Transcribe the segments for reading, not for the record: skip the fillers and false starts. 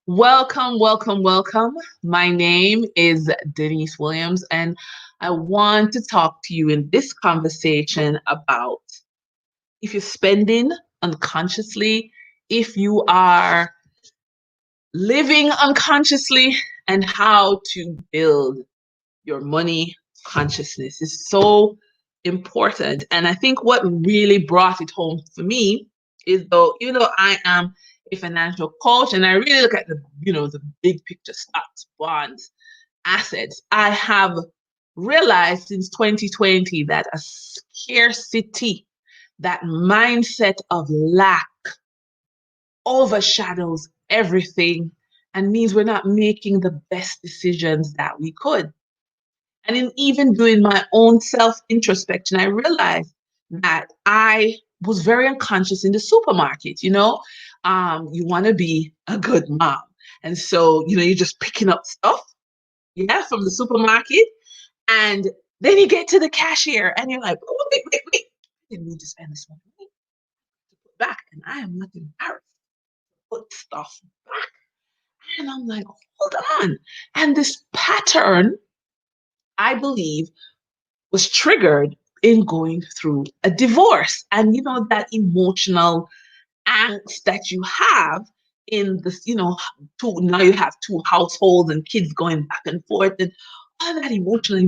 Welcome, welcome, welcome. My name is Denise Williams, and I want to talk to you in this conversation about if you're spending unconsciously, if you are living unconsciously, and how to build your money consciousness is so important. And I think what really brought it home for me is though, even though I am a financial coach and I really look at the big picture stocks, bonds, assets, I have realized since 2020 that a scarcity, that mindset of lack overshadows everything and means we're not making the best decisions that we could. And in even doing my own self introspection, I realized that I was very unconscious in the supermarket. You want to be a good mom. And so, you're just picking up stuff, yeah, from the supermarket. And then you get to the cashier and you're like, oh, wait, wait, wait. I didn't need to spend this money. I need to put back. And I am not embarrassed to put stuff back. And I'm like, hold on. And this pattern, I believe, was triggered in going through a divorce. And that emotional angst that you have in this, now you have two households and kids going back and forth and all that emotional,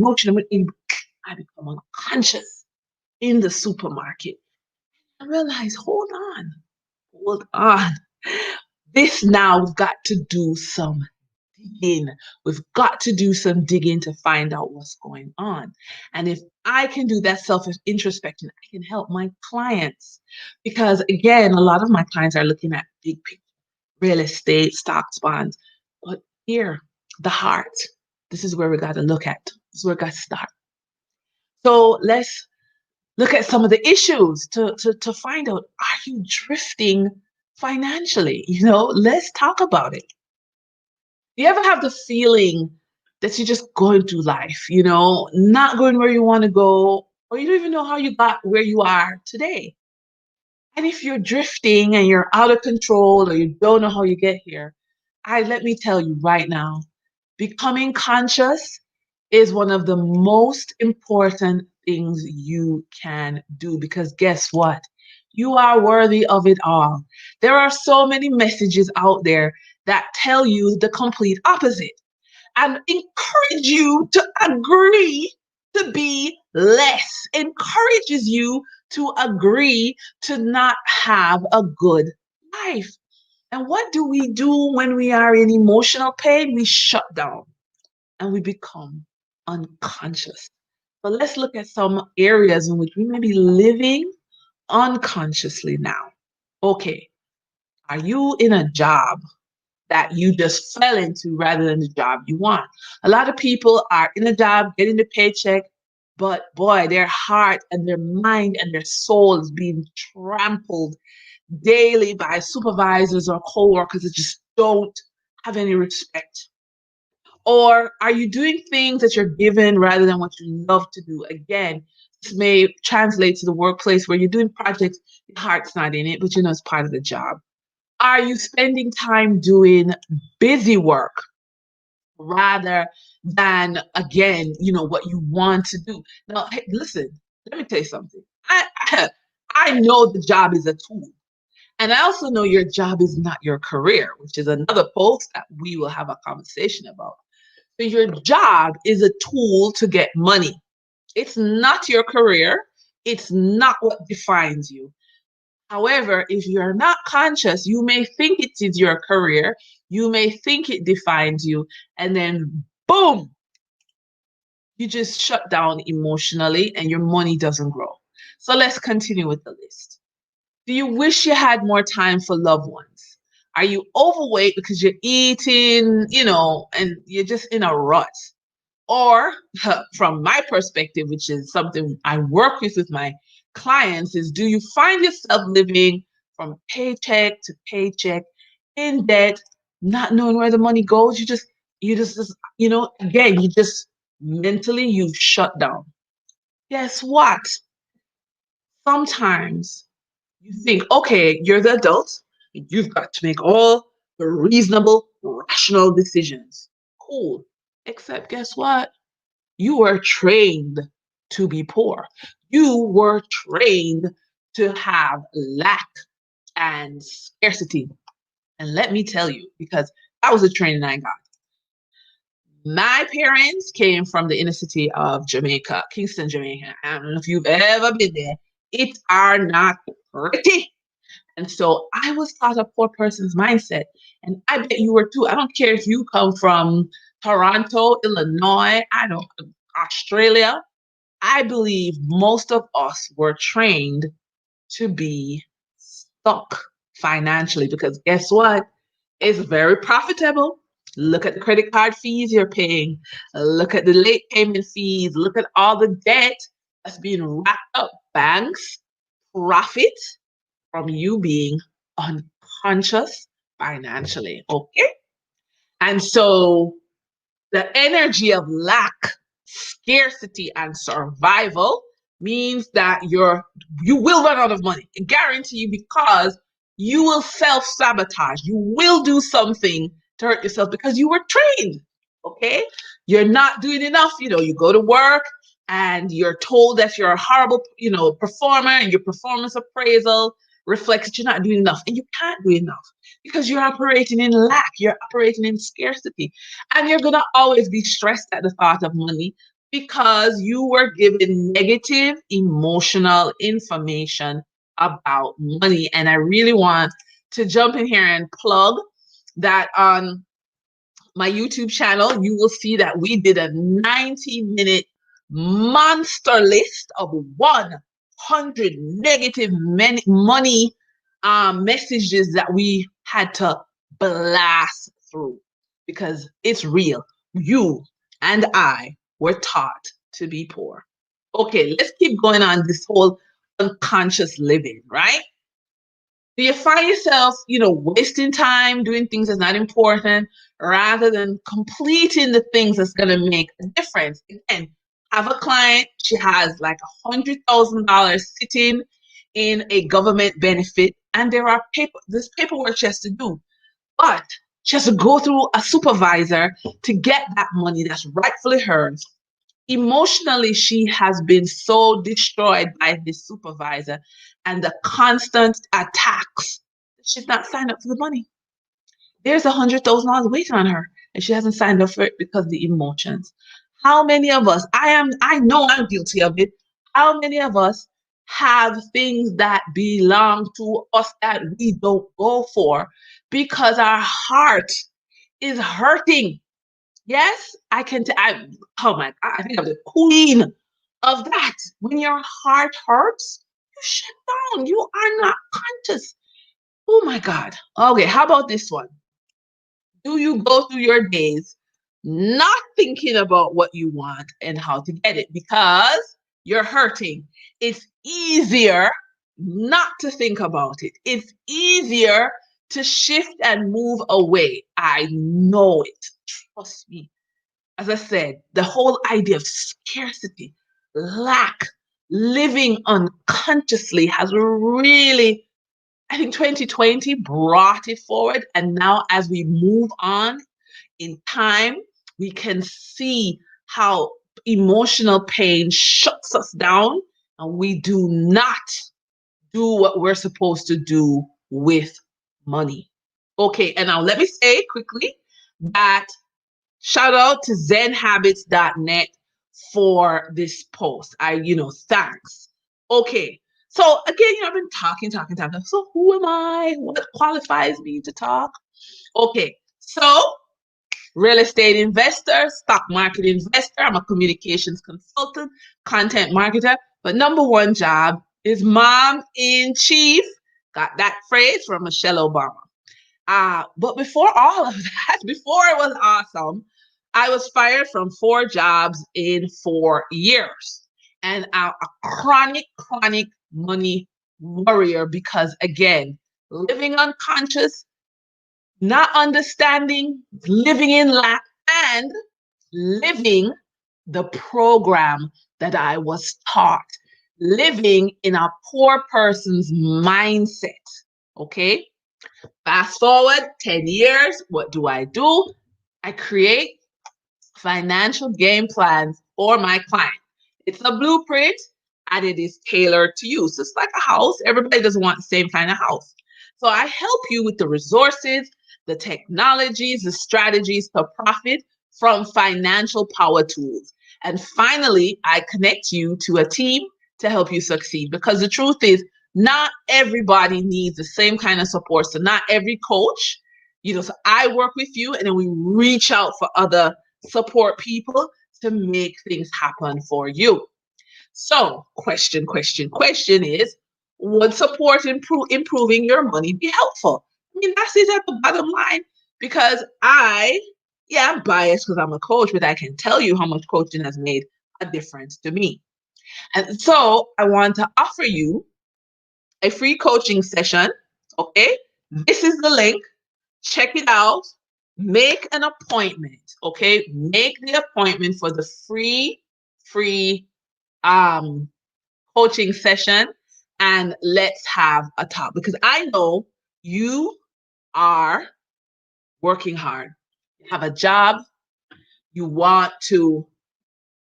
I become unconscious in the supermarket. I realize, hold on. This now we've got to do some digging. We've got to do some digging to find out what's going on. And if I can do that self introspection, I can help my clients. Because again, a lot of my clients are looking at big picture, real estate, stocks, bonds. But here, the heart, this is where we got to look at. This is where we got to start. So let's look at some of the issues to find out, are you drifting financially? Let's talk about it. Do you ever have the feeling that you're just going through life, not going where you want to go, or you don't even know how you got where you are today? And if you're drifting and you're out of control or you don't know how you get here, let me tell you right now, becoming conscious is one of the most important things you can do because guess what? You are worthy of it all. There are so many messages out there that tell you the complete opposite and encourage you to agree to be less, encourages you to agree to not have a good life. And what do we do when we are in emotional pain? We shut down and we become unconscious. But let's look at some areas in which we may be living unconsciously now. Okay, are you in a job that you just fell into rather than the job you want? A lot of people are in a job, getting the paycheck, but boy, their heart and their mind and their soul is being trampled daily by supervisors or coworkers that just don't have any respect. Or are you doing things that you're given rather than what you love to do? Again, this may translate to the workplace where you're doing projects, your heart's not in it, but it's part of the job. Are you spending time doing busy work rather than, again, what you want to do? Now, hey, listen, let me tell you something. I know the job is a tool. And I also know your job is not your career, which is another post that we will have a conversation about. So your job is a tool to get money. It's not your career. It's not what defines you. However, if you're not conscious, you may think it is your career. You may think it defines you. And then, boom, you just shut down emotionally and your money doesn't grow. So let's continue with the list. Do you wish you had more time for loved ones? Are you overweight because you're eating, and you're just in a rut? Or from my perspective, which is something I work with my clients, is do you find yourself living from paycheck to paycheck in debt, not knowing where the money goes? Again, you just mentally you've shut down. Guess what? Sometimes you think, okay, you're the adult, you've got to make all the reasonable rational decisions. Cool. Except guess what? You were trained to be poor. You were trained to have lack and scarcity. And let me tell you, because that was the training I got. My parents came from the inner city of Jamaica, Kingston, Jamaica. I don't know if you've ever been there. It are not pretty. And so I was taught a poor person's mindset. And I bet you were too. I don't care if you come from Toronto, Illinois, I don't Australia. I believe most of us were trained to be stuck financially because guess what? It's very profitable. Look at the credit card fees you're paying. Look at the late payment fees. Look at all the debt that's being racked up. Banks profit from you being unconscious financially. Okay. And so the energy of lack, scarcity, and survival means that you will run out of money. I guarantee you because you will self-sabotage. You will do something to hurt yourself because you were trained. Okay? You're not doing enough. You go to work and you're told that you're a horrible, performer, and your performance appraisal reflects that you're not doing enough. And you can't do enough because you're operating in lack, you're operating in scarcity. And you're going to always be stressed at the thought of money because you were given negative emotional information about money. And I really want to jump in here and plug that on my YouTube channel, you will see that we did a 90-minute monster list of 100 negative money messages that we had to blast through because it's real. You and I were taught to be poor. Okay, let's keep going on this whole unconscious living, right? Do you find yourself, wasting time doing things that's not important rather than completing the things that's going to make a difference? Again, have a client, she has like $100,000 sitting in a government benefit, and there's paperwork she has to do, but she has to go through a supervisor to get that money that's rightfully hers. Emotionally, she has been so destroyed by this supervisor and the constant attacks. She's not signed up for the money. There's $100,000 waiting on her, and she hasn't signed up for it because of the emotions. How many of us, I know I'm guilty of it. How many of us have things that belong to us that we don't go for because our heart is hurting? Yes, I can. Oh my God, I think I'm the queen of that. When your heart hurts, you shut down. You are not conscious. Oh my God. Okay, how about this one? Do you go through your days not thinking about what you want and how to get it because you're hurting? It's easier not to think about it. It's easier to shift and move away. I know it. Trust me. As I said, the whole idea of scarcity, lack, living unconsciously has really, I think 2020 brought it forward. And now, as we move on in time, we can see how emotional pain shuts us down and we do not do what we're supposed to do with money. Okay, and now let me say quickly that shout out to zenhabits.net for this post. Thanks. Okay. So again, I've been talking. So who am I? What qualifies me to talk? Okay. So real estate investor, stock market investor. I'm a communications consultant, content marketer. But number one job is mom in chief. Got that phrase from Michelle Obama. But before all of that, before it was awesome, I was fired from 4 jobs in 4 years. And I'm a chronic money warrior because, again, living unconscious, not understanding, living in lack, and living the program that I was taught, living in a poor person's mindset. Okay? Fast forward 10 years, what do? I create financial game plans for my client. It's a blueprint and it is tailored to you. So it's like a house. Everybody doesn't want the same kind of house. So I help you with the resources, the technologies, the strategies to profit from financial power tools. And finally, I connect you to a team to help you succeed because the truth is, not everybody needs the same kind of support. So not every coach, so I work with you and then we reach out for other support people to make things happen for you. So, question is, would support improving your money be helpful? I mean, that's it at the bottom line because I'm biased because I'm a coach, but I can tell you how much coaching has made a difference to me. And so I want to offer you a free coaching session. Okay. This is the link. Check it out. Make an appointment. Okay. Make the appointment for the free um coaching session and let's have a talk because I know you are working hard. You have a job, you want to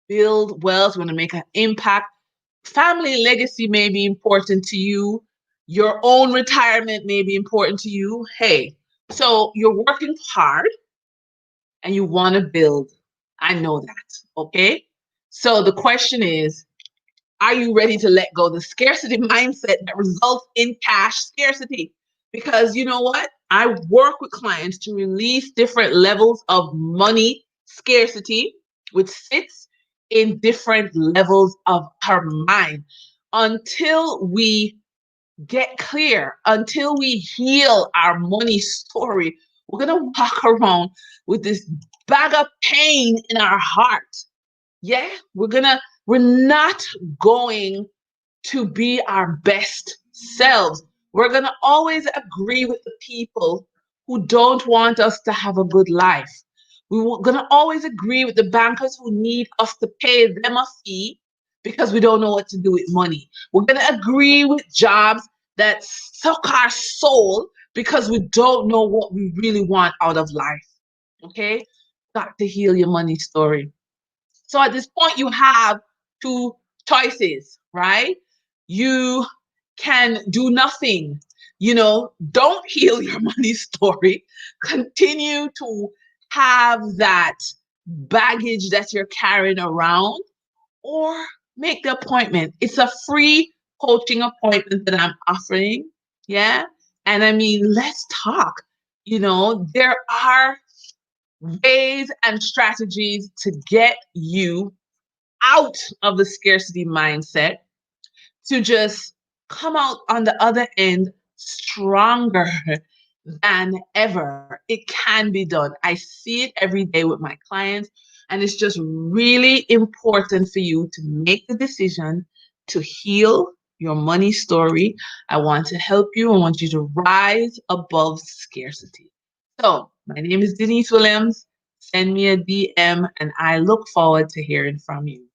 build wealth, you want to make an impact. Family legacy may be important to you. Your own retirement may be important to you. Hey, so you're working hard and you want to build. I know that. Okay. So the question is, are you ready to let go of the scarcity mindset that results in cash scarcity? Because you know what? I work with clients to release different levels of money scarcity, which sits in different levels of our mind until we get clear, until we heal our money story. We're going to walk around with this bag of pain in our heart. Yeah, we're not going to be our best selves. We're going to always agree with the people who don't want us to have a good life. We're going to always agree with the bankers who need us to pay them a fee because we don't know what to do with money. We're going to agree with jobs that suck our soul because we don't know what we really want out of life. Okay? Got to heal your money story. So at this point, you have two choices, right? You can do nothing. Don't heal your money story. Continue to have that baggage that you're carrying around or make the appointment. It's a free coaching appointment that I'm offering. Yeah. And I mean, let's talk. There are ways and strategies to get you out of the scarcity mindset to just come out on the other end stronger than ever. It can be done. I see it every day with my clients, and it's just really important for you to make the decision to heal your money story. I want to help you. I want you to rise above scarcity. So, my name is Denise Williams. Send me a DM, and I look forward to hearing from you.